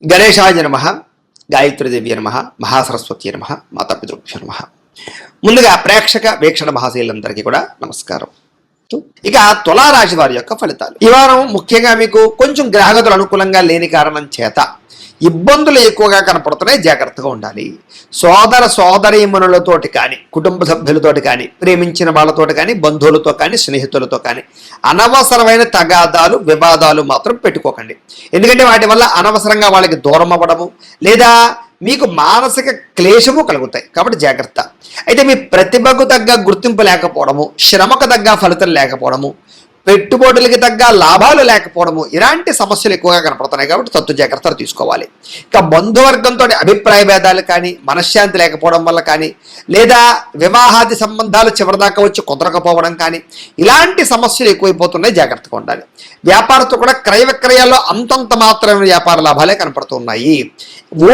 గణేశాయ నమః, గాయత్రీదేవి నమః, మహాసరస్వతి నమః, మాతాపితృభ్యో నమః. ముందుగా ప్రేక్షక వీక్షణ మహాశీలందరికీ కూడా నమస్కారం. ఇక తులారాశి వారి యొక్క ఫలితాలు. ఈ వారం ముఖ్యంగా మీకు కొంచెం గ్రహగతులు అనుకూలంగా లేని కారణం చేత ఇబ్బందులు ఎక్కువగా కనపడుతున్నాయి, జాగ్రత్తగా ఉండాలి. సోదర సోదరీమణులతోటి కానీ, కుటుంబ సభ్యులతోటి కానీ, ప్రేమించిన వాళ్ళతోటి కానీ, బంధువులతో కానీ, స్నేహితులతో కానీ అనవసరమైన తగాదాలు వివాదాలు మాత్రం పెట్టుకోకండి. ఎందుకంటే వాటి వల్ల అనవసరంగా వాళ్ళకి దూరం అవ్వడము లేదా మీకు మానసిక క్లేశము కలుగుతాయి, కాబట్టి జాగ్రత్త. అయితే మీ ప్రతిభకు తగ్గ గుర్తింపు లేకపోవడము, శ్రమకు తగ్గ ఫలితం లేకపోవడము, పెట్టుబడులకి తగ్గ లాభాలు లేకపోవడము, ఇలాంటి సమస్యలు ఎక్కువగా కనపడుతున్నాయి, కాబట్టి తత్తు జాగ్రత్తలు తీసుకోవాలి. ఇక బంధువర్గంతో అభిప్రాయ భేదాలు కానీ, మనశ్శాంతి లేకపోవడం వల్ల కానీ, లేదా వివాహాది సంబంధాలు చివరిదాకా వచ్చి కుదరకపోవడం కానీ, ఇలాంటి సమస్యలు ఎక్కువైపోతున్నాయి, జాగ్రత్తగా ఉండాలి. వ్యాపారస్తులు కూడా క్రయ విక్రయాల్లో అంతంత మాత్రమే వ్యాపార లాభాలే కనపడుతున్నాయి.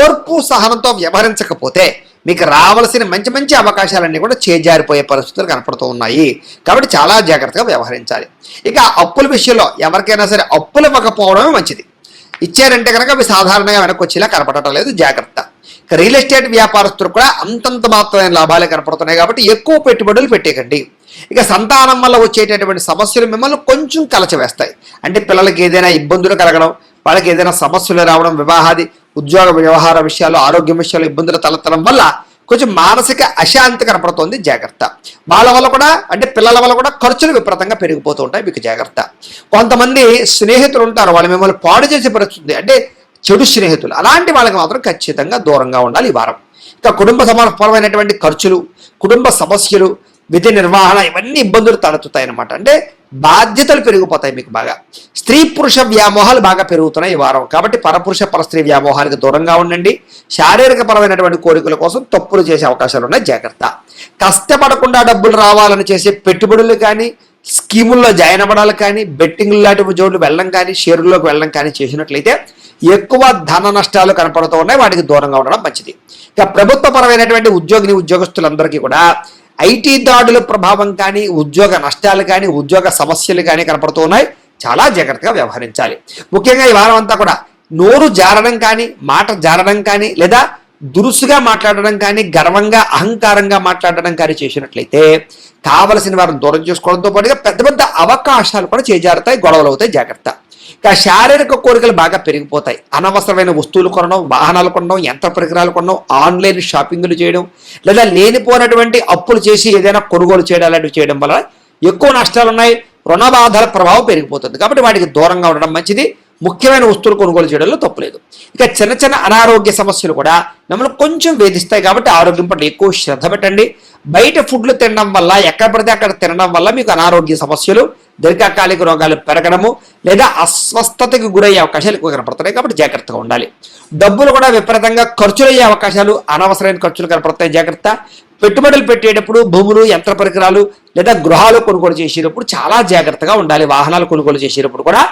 ఓర్పు సహనంతో వ్యవహరించకపోతే మీకు రావాల్సిన మంచి మంచి అవకాశాలన్నీ కూడా చేజారిపోయే పరిస్థితులు కనపడుతూ ఉన్నాయి, కాబట్టి చాలా జాగ్రత్తగా వ్యవహరించాలి. ఇక అప్పుల విషయంలో ఎవరికైనా సరే అప్పులు ఇవ్వకపోవడమే మంచిది. ఇచ్చారంటే కనుక అవి సాధారణంగా వెనక్కి వచ్చేలా కనపడటం లేదు, జాగ్రత్త. ఇక రియల్ ఎస్టేట్ వ్యాపారస్తులు కూడా అంతంత మాత్రమైన లాభాలే కనపడుతున్నాయి, కాబట్టి ఎక్కువ పెట్టుబడులు పెట్టేకండి. ఇక సంతానం వల్ల వచ్చేటటువంటి సమస్యలు మిమ్మల్ని కొంచెం కలచవేస్తాయి. అంటే పిల్లలకి ఏదైనా ఇబ్బందులు కలగడం, వాళ్ళకి ఏదైనా సమస్యలు రావడం, వివాహాది ఉద్యోగ వ్యవహార విషయాలు, ఆరోగ్యం విషయాలు ఇబ్బందులు తలెత్తడం వల్ల కొంచెం మానసిక అశాంతి కనపడుతోంది, జాగ్రత్త. వాళ్ళ వల్ల కూడా, అంటే పిల్లల వల్ల కూడా ఖర్చులు విపరీతంగా పెరిగిపోతూ ఉంటాయి, మీకు జాగ్రత్త. కొంతమంది స్నేహితులు ఉంటారు, వాళ్ళు మిమ్మల్ని పాడు చేసే పరిస్థితి, అంటే చెడు స్నేహితులు, అలాంటి వాళ్ళకి మాత్రం ఖచ్చితంగా దూరంగా ఉండాలి ఈ వారం. ఇక కుటుంబ సమర్పణమైనటువంటి ఖర్చులు, కుటుంబ సమస్యలు, విధి నిర్వహణ, ఇవన్నీ ఇబ్బందులు తలెత్తుతాయి అన్నమాట. అంటే బాధ్యతలు పెరిగిపోతాయి మీకు బాగా. స్త్రీ పురుష వ్యామోహాలు బాగా పెరుగుతున్నాయి ఈ వారం, కాబట్టి పరపురుష పరస్త్రీ వ్యామోహాలకు దూరంగా ఉండండి. శారీరక పరమైనటువంటి కోరికల కోసం తప్పులు చేసే అవకాశాలు ఉన్నాయి, జాగ్రత్త. కష్టపడకుండా డబ్బులు రావాలని చేసే పెట్టుబడులు కానీ, స్కీముల్లో జాయిన్ అవ్వడాలు కానీ, బెట్టింగ్ లాంటి జోడ్లు వెళ్ళడం కానీ, షేర్లోకి వెళ్ళడం కానీ చేసినట్లయితే ఎక్కువ ధన నష్టాలు కనపడుతూ ఉన్నాయి, వాటికి దూరంగా ఉండడం మంచిది. ఇక ప్రభుత్వ పరమైనటువంటి ఉద్యోగస్తులందరికీ కూడా ఐటీ దాడుల ప్రభావం కానీ, ఉద్యోగ నష్టాలు కానీ, ఉద్యోగ సమస్యలు కానీ కనపడుతూ ఉన్నాయి, చాలా జాగ్రత్తగా వ్యవహరించాలి. ముఖ్యంగా ఈ వారం అంతా కూడా నోరు జారడం కానీ, మాట జారడం కానీ, లేదా దురుసుగా మాట్లాడడం కానీ, గర్వంగా అహంకారంగా మాట్లాడడం కానీ చేసినట్లయితే కావలసిన వారిని దూరం చేసుకోవడంతో పాటుగా పెద్ద పెద్ద అవకాశాలు కూడా చేజారుతాయి, గొడవలు అవుతాయి, జాగ్రత్త. ఇక శారీరక కోరికలు బాగా పెరిగిపోతాయి. అనవసరమైన వస్తువులు కొనడం, వాహనాలు కొనడం, యంత్ర పరికరాలు కొనడం, ఆన్లైన్ షాపింగ్లు చేయడం, లేదా లేనిపోయినటువంటి అప్పులు చేసి ఏదైనా కొనుగోలు చేయడం, అలాంటివి చేయడం వల్ల ఎక్కువ నష్టాలు ఉన్నాయి, రుణ బాధల ప్రభావం పెరిగిపోతుంది, కాబట్టి వాటికి దూరంగా ఉండడం మంచిది. ముఖ్యమైన వస్తువులు కొనుగోలు చేయడంలో తప్పులేదు. ఇక చిన్న చిన్న అనారోగ్య సమస్యలు కూడా మిమ్మల్ని కొంచెం వేధిస్తాయి, కాబట్టి ఆరోగ్యం పట్ల ఎక్కువ శ్రద్ధ పెట్టండి. బయట ఫుడ్లు తినడం వల్ల, ఎక్కడ పడితే అక్కడ తినడం వల్ల మీకు అనారోగ్య సమస్యలు, దీర్ఘకాలిక రోగాలు పెరగడము, లేదా అస్వస్థతకు గురయ్యే అవకాశాలు ఎక్కువ కనపడుతున్నాయి, కాబట్టి జాగ్రత్తగా ఉండాలి. డబ్బులు కూడా విపరీతంగా ఖర్చులు అయ్యే అవకాశాలు, అనవసరమైన ఖర్చులు కనపడతాయి, జాగ్రత్త. పెట్టుబడులు పెట్టేటప్పుడు భూములు, యంత్ర పరికరాలు లేదా గృహాలు కొనుగోలు చేసేటప్పుడు చాలా జాగ్రత్తగా ఉండాలి. వాహనాలు కొనుగోలు చేసేటప్పుడు కూడా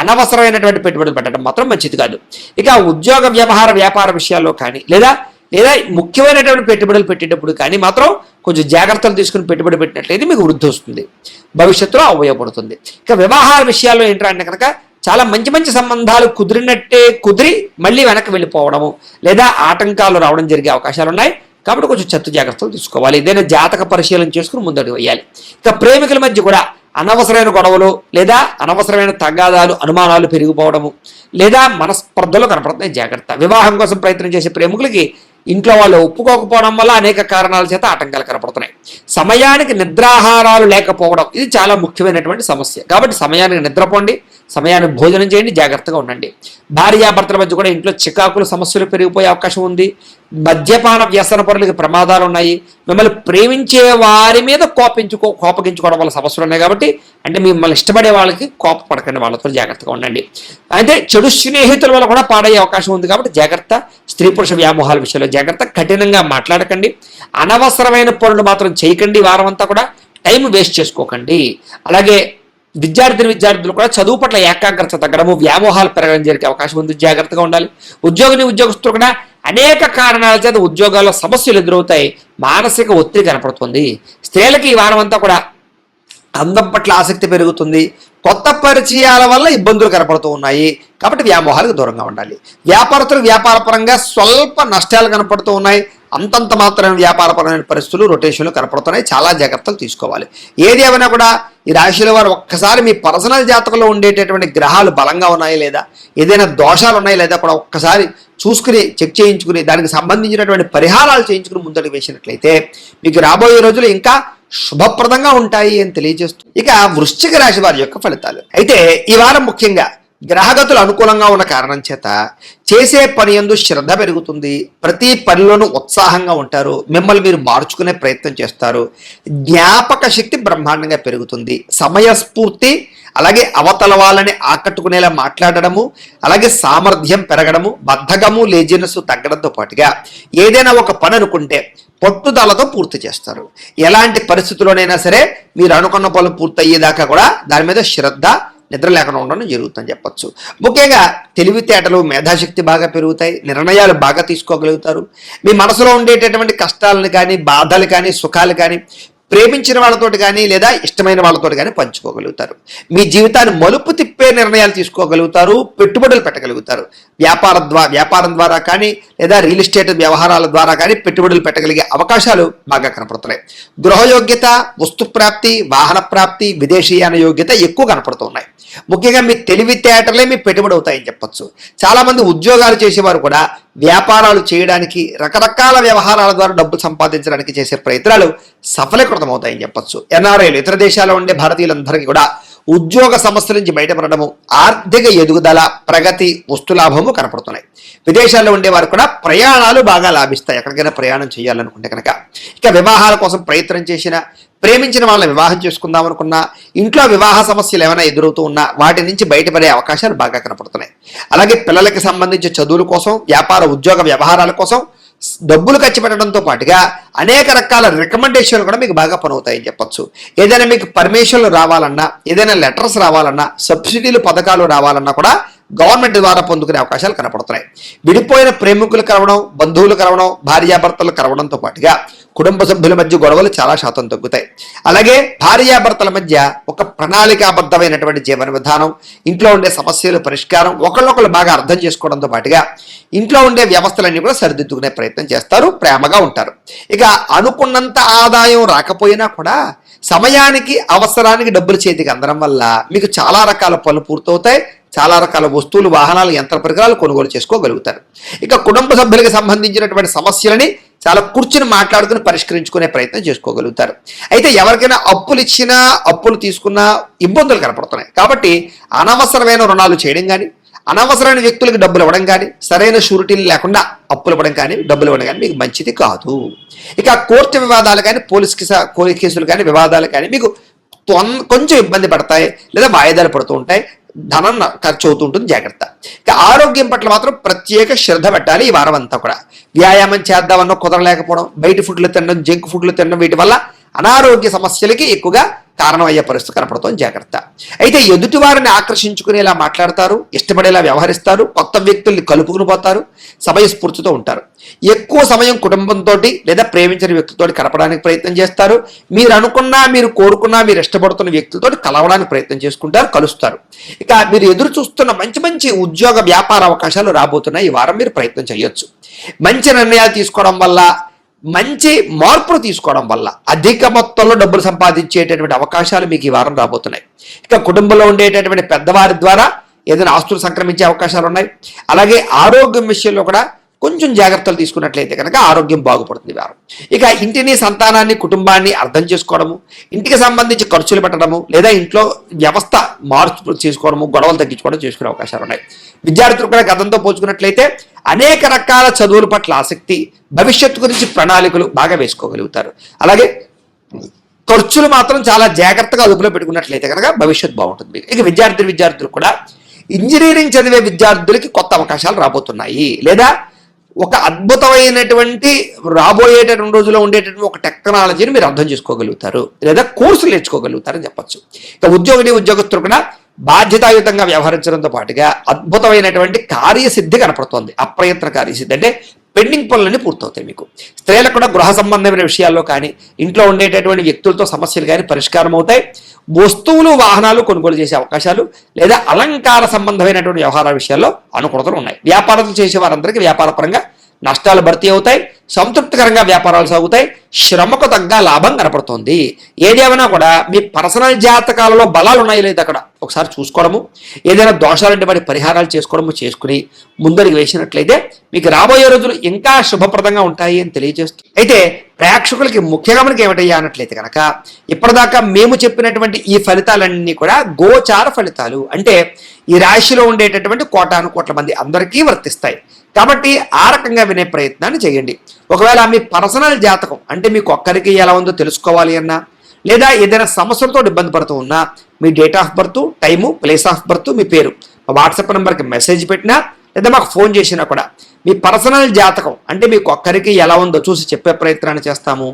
అనవసరమైనటువంటి పెట్టుబడులు పెట్టడం మాత్రం మంచిది కాదు. ఇక ఉద్యోగ వ్యాపార విషయాల్లో కానీ, లేదా ముఖ్యమైనటువంటి పెట్టుబడులు పెట్టేటప్పుడు కానీ మాత్రం కొంచెం జాగ్రత్తలు తీసుకుని పెట్టుబడి పెట్టినట్లయితే మీకు వృద్ధి వస్తుంది, భవిష్యత్తులో ఉపయోగపడుతుంది. ఇక వ్యవహార విషయాల్లో ఏంటంటే కనుక చాలా మంచి మంచి సంబంధాలు కుదిరి మళ్ళీ వెనక్కి వెళ్ళిపోవడము, లేదా ఆటంకాలు రావడం జరిగే అవకాశాలు ఉన్నాయి, కాబట్టి కొంచెం చెత్త జాగ్రత్తలు తీసుకోవాలి. ఏదైనా జాతక పరిశీలన చేసుకుని ముందడుగు వేయాలి. ఇక ప్రేమికుల మధ్య కూడా అనవసరమైన గొడవలు, లేదా అనవసరమైన తగాదాలు, అనుమానాలు పెరిగిపోవడము, లేదా మనస్పర్ధలు కనపడుతున్నాయి, జాగ్రత్త. వివాహం కోసం ప్రయత్నం చేసే ప్రేమికులకి ఇంట్లో వాళ్ళు ఒప్పుకోకపోవడం వల్ల అనేక కారణాల చేత ఆటంకాలు కనపడుతున్నాయి. సమయానికి నిద్రాహారాలు లేకపోవడం, ఇది చాలా ముఖ్యమైనటువంటి సమస్య, కాబట్టి సమయానికి నిద్రపోండి, సమయానికి భోజనం చేయండి, జాగ్రత్తగా ఉండండి. భార్యాభర్తల మధ్య కూడా ఇంట్లో చికాకులు, సమస్యలు పెరిగిపోయే అవకాశం ఉంది. మద్యపాన వ్యసన పరులకి ప్రమాదాలు ఉన్నాయి. మిమ్మల్ని ప్రేమించే వారి మీద కోపగించుకోవడం వల్ల సమస్యలు ఉన్నాయి, కాబట్టి అంటే మిమ్మల్ని ఇష్టపడే వాళ్ళకి కోపపడకండి, వాళ్ళతో జాగ్రత్తగా ఉండండి. అయితే చెడు స్నేహితుల వల్ల కూడా పాడయ్యే అవకాశం ఉంది, కాబట్టి జాగ్రత్త. స్త్రీ పురుష వ్యామోహాల విషయంలో జాగ్రత్త. కఠినంగా మాట్లాడకండి, అనవసరమైన పనులు మాత్రం చేయకండి. వారం అంతా కూడా టైం వేస్ట్ చేసుకోకండి. అలాగే విద్యార్థులు కూడా చదువు పట్ల ఏకాగ్రత తగ్గడము, వ్యామోహాలు పెరగడం జరిగే అవకాశం ఉంది, జాగ్రత్తగా ఉండాలి. ఉద్యోగస్తులు కూడా అనేక కారణాల చేత ఉద్యోగాల్లో సమస్యలు ఎదురవుతాయి, మానసిక ఒత్తిడి కనపడుతుంది. స్త్రీలకి ఈ వారం అంతా కూడా అందం పట్ల ఆసక్తి పెరుగుతుంది. కొత్త పరిచయాల వల్ల ఇబ్బందులు కనపడుతూ ఉన్నాయి కాబట్టి వ్యామోహాలకు దూరంగా ఉండాలి. వ్యాపారస్తులు వ్యాపారపరంగా స్వల్ప నష్టాలు కనపడుతూ ఉన్నాయి. అంతంత మాత్రమే వ్యాపారపరమైన పరిస్థితులు రొటేషన్లు కనపడుతున్నాయి. చాలా జాగ్రత్తలు తీసుకోవాలి. ఏది ఏమైనా కూడా ఈ రాశుల వారు ఒక్కసారి మీ పర్సనల్ జాతకంలో ఉండేటటువంటి గ్రహాలు బలంగా ఉన్నాయా లేదా, ఏదైనా దోషాలు ఉన్నాయా లేదా కూడా ఒక్కసారి చూసుకుని చెక్ చేయించుకుని దానికి సంబంధించినటువంటి పరిహారాలు చేయించుకుని ముందడుగు వేసినట్లయితే మీకు రాబోయే రోజులు ఇంకా శుభప్రదంగా ఉంటాయి అని తెలియజేస్తూ ఇక వృశ్చిక రాశి వారి యొక్క ఫలితాలు. అయితే ఈ వారం ముఖ్యంగా గ్రహగతులు అనుకూలంగా ఉన్న కారణం చేత చేసే పని యందు శ్రద్ధ పెరుగుతుంది. ప్రతి పనిలోనూ ఉత్సాహంగా ఉంటారు. మిమ్మల్ని మీరు మార్చుకునే ప్రయత్నం చేస్తారు. జ్ఞాపక శక్తి బ్రహ్మాండంగా పెరుగుతుంది. సమయస్ఫూర్తి, అలాగే అవతల వాళ్ళని ఆకట్టుకునేలా మాట్లాడడము, అలాగే సామర్థ్యం పెరగడము, బద్ధకము లేజినెస్ తగ్గడంతో పాటుగా ఏదైనా ఒక పని అనుకుంటే పట్టుదలతో పూర్తి చేస్తారు. ఎలాంటి పరిస్థితుల్లోనైనా సరే మీరు అనుకున్న పనులు పూర్తయ్యేదాకా కూడా దాని మీద శ్రద్ధ, నిద్ర లేకుండా ఉండడం జరుగుతుందని చెప్పచ్చు. ముఖ్యంగా తెలివితేటలు, మేధాశక్తి బాగా పెరుగుతాయి. నిర్ణయాలు బాగా తీసుకోగలుగుతారు. మీ మనసులో ఉండేటటువంటి కష్టాలను కానీ, బాధలు కానీ, సుఖాలు కానీ ప్రేమించిన వాళ్ళతోటి కానీ లేదా ఇష్టమైన వాళ్ళతోటి కానీ పంచుకోగలుగుతారు. మీ జీవితాన్ని మలుపు తిప్పే నిర్ణయాలు తీసుకోగలుగుతారు. పెట్టుబడులు పెట్టగలుగుతారు. వ్యాపారం ద్వారా కానీ లేదా రియల్ ఎస్టేట్ వ్యవహారాల ద్వారా కానీ పెట్టుబడులు పెట్టగలిగే అవకాశాలు బాగా కనపడుతున్నాయి. గృహయోగ్యత, వస్తు ప్రాప్తి, వాహన ప్రాప్తి, విదేశీయాన యోగ్యత ఎక్కువ కనపడుతున్నాయి. ముఖ్యంగా మీ తెలివితేటలే మీ పెట్టుబడి అవుతాయని చెప్పచ్చు. చాలామంది ఉద్యోగాలు చేసేవారు కూడా వ్యాపారాలు చేయడానికి, రకరకాల వ్యవహారాల ద్వారా డబ్బులు సంపాదించడానికి చేసే ప్రయత్నాలు సఫలీకృతమవుతాయని చెప్పచ్చు. ఎన్ఆర్ఐలు, ఇతర దేశాల్లో ఉండే భారతీయులందరికీ కూడా ఉద్యోగ సమస్యల నుంచి బయటపడడము, ఆర్థిక ఎదుగుదల, ప్రగతి, వస్తులాభము కనపడుతున్నాయి. విదేశాల్లో ఉండేవారు కూడా ప్రయాణాలు బాగా లాభిస్తాయి ఎక్కడికైనా ప్రయాణం చేయాలనుకుంటే కనుక. ఇక వివాహాల కోసం ప్రయత్నం చేసిన, ప్రేమించిన వాళ్ళని వివాహం చేసుకుందాం అనుకున్నా, ఇంట్లో వివాహ సమస్యలు ఏమైనా ఎదురవుతూ ఉన్నా వాటి నుంచి బయటపడే అవకాశాలు బాగా కనపడుతున్నాయి. అలాగే పిల్లలకి సంబంధించి చదువుల కోసం, వ్యాపార ఉద్యోగ వ్యవహారాల కోసం డబ్బులు ఖర్చు పెట్టడంతో పాటుగా అనేక రకాల రికమెండేషన్లు కూడా మీకు బాగా పనవుతాయని చెప్పచ్చు. ఏదైనా మీకు పర్మిషన్లు రావాలన్నా, ఏదైనా లెటర్స్ రావాలన్నా, సబ్సిడీలు పథకాలు రావాలన్నా కూడా గవర్నమెంట్ ద్వారా పొందుకునే అవకాశాలు కనపడుతున్నాయి. విడిపోయిన ప్రేమికులు కలవడం, బంధువులు కలవడం, భార్యాభర్తలు కలవడంతో పాటుగా కుటుంబ సభ్యుల మధ్య గొడవలు చాలా శాతం తగ్గుతాయి. అలాగే భార్యాభర్తల మధ్య ఒక ప్రణాళికాబద్ధమైనటువంటి జీవన విధానం, ఇంట్లో ఉండే సమస్యలు పరిష్కారం, ఒకళ్ళొకళ్ళు బాగా అర్థం చేసుకోవడంతో పాటుగా ఇంట్లో ఉండే వ్యవస్థలన్నీ కూడా సరిదిద్దుకునే ప్రయత్నం చేస్తారు. ప్రేమగా ఉంటారు. ఇక అనుకున్నంత ఆదాయం రాకపోయినా కూడా సమయానికి, అవసరానికి డబ్బులు చేతికి అందడం వల్ల మీకు చాలా రకాల పనులు పూర్తవుతాయి. చాలా రకాల వస్తువులు, వాహనాలు, యంత్ర పరికరాలు కొనుగోలు చేసుకోగలుగుతారు. ఇక కుటుంబ సభ్యులకు సంబంధించినటువంటి సమస్యలని చాలా కూర్చుని మాట్లాడుకుని పరిష్కరించుకునే ప్రయత్నం చేసుకోగలుగుతారు. అయితే ఎవరికైనా అప్పులు ఇచ్చినా, అప్పులు తీసుకున్నా ఇబ్బందులు కనపడుతున్నాయి. కాబట్టి అనవసరమైన రుణాలు చేయడం కానీ, అనవసరమైన వ్యక్తులకు డబ్బులు ఇవ్వడం కానీ, సరైన షూరిటీలు లేకుండా అప్పులు ఇవ్వడం కానీ, డబ్బులు ఇవ్వడం కానీ మీకు మంచిది కాదు. ఇక కోర్టు వివాదాలు కానీ, పోలీస్ కేసులు కానీ, వివాదాలు కానీ మీకు కొంచెం ఇబ్బంది పడతాయి లేదా వాయిదాలు పడుతూ ఉంటాయి. ధనం ఖర్చు అవుతూ ఉంటుంది. జాగ్రత్త. ఇక ఆరోగ్యం పట్ల మాత్రం ప్రత్యేక శ్రద్ధ పెట్టాలి. ఈ వారం అంతా కూడా వ్యాయామం చేద్దామన్నా కుదరలేకపోవడం, బయట ఫుడ్లు తినడం, జంక్ ఫుడ్లు తినడం, వీటి వల్ల అనారోగ్య సమస్యలకి ఎక్కువగా కారణమయ్యే పరిస్థితి కనపడుతుంది. జాగ్రత్త. అయితే ఎదుటి వారిని ఆకర్షించుకునేలా మాట్లాడతారు, ఇష్టపడేలా వ్యవహరిస్తారు, కొత్త వ్యక్తుల్ని కలుపుకుని పోతారు, సమయస్ఫూర్తితో ఉంటారు. ఎక్కువ సమయం కుటుంబంతో లేదా ప్రేమించిన వ్యక్తులతో గడపడానికి ప్రయత్నం చేస్తారు. మీరు అనుకున్నా, మీరు కోరుకున్నా, మీరు ఇష్టపడుతున్న వ్యక్తులతో కలవడానికి ప్రయత్నం చేసుకుంటారు, కలుస్తారు. ఇక మీరు ఎదురు చూస్తున్న మంచి మంచి ఉద్యోగ వ్యాపార అవకాశాలు రాబోతున్నాయి. ఈ వారం మీరు ప్రయత్నం చేయొచ్చు. మంచి నిర్ణయాలు తీసుకోవడం వల్ల, మంచి మార్పులు తీసుకోవడం వల్ల అధిక మొత్తంలో డబ్బులు సంపాదించేటటువంటి అవకాశాలు మీకు ఈ వారం రాబోతున్నాయి. ఇక కుటుంబంలో ఉండేటటువంటి పెద్దవారి ద్వారా ఏదైనా ఆస్తులు సంక్రమించే అవకాశాలు ఉన్నాయి. అలాగే ఆరోగ్యం విషయంలో కూడా కొంచెం జాగ్రత్తలు తీసుకున్నట్లయితే కనుక ఆరోగ్యం బాగుపడుతుంది వారం. ఇక ఇంటిని, సంతానాన్ని, కుటుంబాన్ని అర్థం చేసుకోవడము, ఇంటికి సంబంధించి ఖర్చులు పెట్టడము లేదా ఇంట్లో వ్యవస్థ మార్పు చేసుకోవడము, గొడవలు తగ్గించుకోవడం చేసుకునే అవకాశాలు ఉన్నాయి. విద్యార్థులు కూడా గతంతో పోల్చుకున్నట్లయితే అనేక రకాల చదువుల పట్ల ఆసక్తి, భవిష్యత్తు గురించి ప్రణాళికలు బాగా వేసుకోగలుగుతారు. అలాగే ఖర్చులు మాత్రం చాలా జాగ్రత్తగా అదుపులో పెట్టుకున్నట్లయితే కనుక భవిష్యత్తు బాగుంటుంది. ఇక విద్యార్థులు కూడా ఇంజనీరింగ్ చదివే విద్యార్థులకి కొత్త అవకాశాలు రాబోతున్నాయి. లేదా ఒక అద్భుతమైనటువంటి రాబోయేటటువంటి రోజుల్లో ఉండేటటువంటి ఒక టెక్నాలజీని మీరు అర్థం చేసుకోగలుగుతారు లేదా కోర్సులు నేర్చుకోగలుగుతారని చెప్పచ్చు. ఇక ఉద్యోగస్తులు కూడా బాధ్యతాయుతంగా వ్యవహరించడంతో పాటుగా అద్భుతమైనటువంటి కార్యసిద్ధి కనపడుతోంది. అప్రయత్న కార్యసిద్ధి అంటే పెండింగ్ పనులన్నీ పూర్తవుతాయి. మీకు స్త్రీలకు కూడా గృహ సంబంధమైన విషయాల్లో కానీ, ఇంట్లో ఉండేటటువంటి వ్యక్తులతో సమస్యలు కానీ పరిష్కారం అవుతాయి. వస్తువులు వాహనాలు కొనుగోలు చేసే అవకాశాలు లేదా అలంకార సంబంధమైనటువంటి వ్యవహారాల విషయాల్లో అనుకూలతలు ఉన్నాయి. వ్యాపారాలు చేసే వారందరికీ వ్యాపారపరంగా నష్టాలు భర్తీ అవుతాయి. సంతృప్తికరంగా వ్యాపారాలు సాగుతాయి. శ్రమకు తగ్గ లాభం కనపడుతుంది. ఏదేమైనా కూడా మీ పర్సనల్ జాతకాలలో బలాలు ఉన్నాయి లేదా అక్కడ ఒకసారి చూసుకోవడము, ఏదైనా దోషాలంటే వాటి పరిహారాలు చేసుకోవడము చేసుకుని ముందరికి వేసినట్లయితే మీకు రాబోయే రోజులు ఇంకా శుభప్రదంగా ఉంటాయి అని తెలియజేస్తూ, అయితే ప్రేక్షకులకి ముఖ్యంగా మనకి ఏమిటయ్యా అన్నట్లయితే కనుక ఇప్పటిదాకా మేము చెప్పినటువంటి ఈ ఫలితాలన్నీ కూడా గోచార ఫలితాలు, అంటే ఈ రాశిలో ఉండేటటువంటి కోటాను కోట్ల మంది అందరికీ వర్తిస్తాయి. కాబట్టి ఆ రకంగా వినే ప్రయత్నాన్ని చేయండి. ఒకవేళ మీ పర్సనల్ జాతకం అంటే మీకు ఒక్కరికి ఎలా ఉందో తెలుసుకోవాలి అన్నా, లేదా ఏదైనా సమస్యలతో ఇబ్బంది పడుతూ ఉన్నా మీ date of birth, time, place of birth, మీ పేరు మా వాట్సాప్ నెంబర్కి మెసేజ్ పెట్టినా లేదా మాకు ఫోన్ చేసినా కూడా మీ పర్సనల్ జాతకం అంటే మీకు ఒక్కరికి ఎలా ఉందో చూసి చెప్పే ప్రయత్నాన్ని చేస్తాము.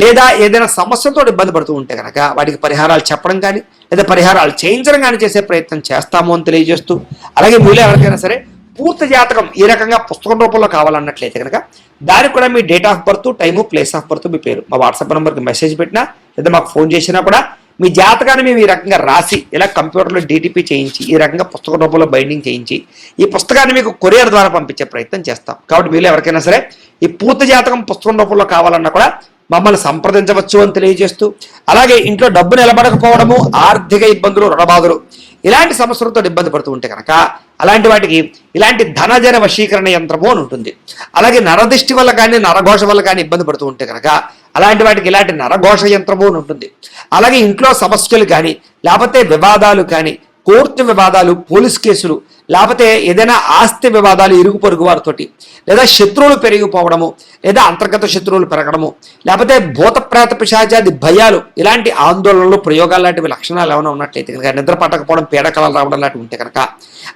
లేదా ఏదైనా సమస్యలతో ఇబ్బంది పడుతూ ఉంటే కనుక వాటికి పరిహారాలు చెప్పడం కానీ లేదా పరిహారాలు చేయించడం కానీ చేసే ప్రయత్నం చేస్తాము అని తెలియజేస్తూ, అలాగే మీలో ఎవరికైనా సరే పూర్తి జాతకం ఈ రకంగా పుస్తకం రూపంలో కావాలన్నట్లయితే కనుక దానికి కూడా మీ date of birth, time, place of birth, మీ పేరు మా వాట్సాప్ నెంబర్కి మెసేజ్ పెట్టినా లేదా మాకు ఫోన్ చేసినా కూడా మీ జాతకాన్ని మేము ఈ రకంగా రాసి ఇలా కంప్యూటర్లో డీటీపీ చేయించి ఈ రకంగా పుస్తక రూపంలో బైండింగ్ చేయించి ఈ పుస్తకాన్ని మీకు కొరియర్ ద్వారా పంపించే ప్రయత్నం చేస్తాం. కాబట్టి మీలో ఎవరికైనా సరే ఈ పూర్తి జాతకం పుస్తకం రూపంలో కావాలన్నా కూడా మమ్మల్ని సంప్రదించవచ్చు అని తెలియజేస్తూ, అలాగే ఇంట్లో డబ్బు నిలబడకపోవడము, ఆర్థిక ఇబ్బందులు, రుణబాధలు ఇలాంటి సమస్యలతో ఇబ్బంది పడుతూ ఉంటే కనుక అలాంటి వాటికి ఇలాంటి ధనజన వశీకరణ యంత్రము అని ఉంటుంది. అలాగే నరదిష్టి వల్ల కానీ నరఘోష వల్ల కానీ ఇబ్బంది పడుతూ ఉంటే కనుక అలాంటి వాటికి ఇలాంటి నరఘోష యంత్రము అని ఉంటుంది. అలాగే ఇంట్లో సమస్యలు కానీ లేకపోతే వివాదాలు కానీ, కోర్టు వివాదాలు, పోలీస్ కేసులు, లేకపోతే ఏదైనా ఆస్తి వివాదాలు ఇరుగు పొరుగు వారితోటి, లేదా శత్రువులు పెరిగిపోవడము, లేదా అంతర్గత శత్రువులు పెరగడము, లేకపోతే భూత ప్రేత పిశాచాది భయాలు, ఇలాంటి ఆందోళనలు, ప్రయోగాలు లాంటివి లక్షణాలు ఏమైనా ఉన్నట్లయితే కనుక, నిద్ర పట్టకపోవడం, పీడకలలు రావడం లాంటివి ఉంటే కనుక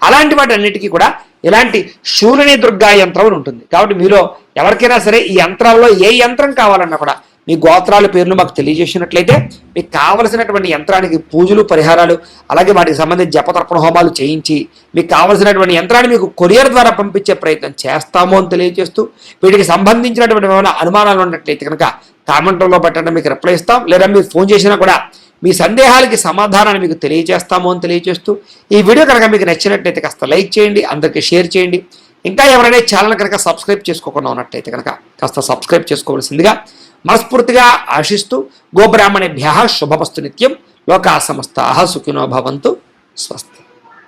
అలాంటి వాటి అన్నిటికీ కూడా ఇలాంటి శూలిని దుర్గా యంత్రం అని ఉంటుంది. కాబట్టి మీలో ఎవరికైనా సరే ఈ యంత్రాల్లో ఏ యంత్రం కావాలన్నా కూడా మీ గోత్రాల పేర్లు మాకు తెలియజేసినట్లయితే మీకు కావలసినటువంటి యంత్రానికి పూజలు, పరిహారాలు, అలాగే వాటికి సంబంధించి జపతర్పణ హోమాలు చేయించి మీకు కావలసినటువంటి యంత్రాన్ని మీకు కొరియర్ ద్వారా పంపించే ప్రయత్నం చేస్తాము అని తెలియజేస్తూ, వీటికి సంబంధించినటువంటి ఏమైనా అనుమానాలు ఉన్నట్లయితే కనుక కామెంట్లో పెట్టండి, మీకు రిప్లై ఇస్తాం. లేదా మీరు ఫోన్ చేసినా కూడా మీ సందేహాలకి సమాధానాన్ని మీకు తెలియజేస్తాము అని తెలియజేస్తూ, ఈ వీడియో కనుక మీకు నచ్చినట్లయితే కాస్త లైక్ చేయండి, అందరికీ షేర్ చేయండి. ఇంకా ఎవరైనా ఛానల్ కనుక సబ్స్క్రైబ్ చేసుకోకుండా ఉన్నట్లయితే కనుక కాస్త సబ్స్క్రైబ్ చేసుకోవాల్సిందిగా మనస్ఫూర్తిగా ఆశిస్తూ, గోబ్రాహ్మణేభ్యః శుభమస్తు నిత్యం, లోకా సమస్తాః సుఖినో భవంతు, స్వస్తి.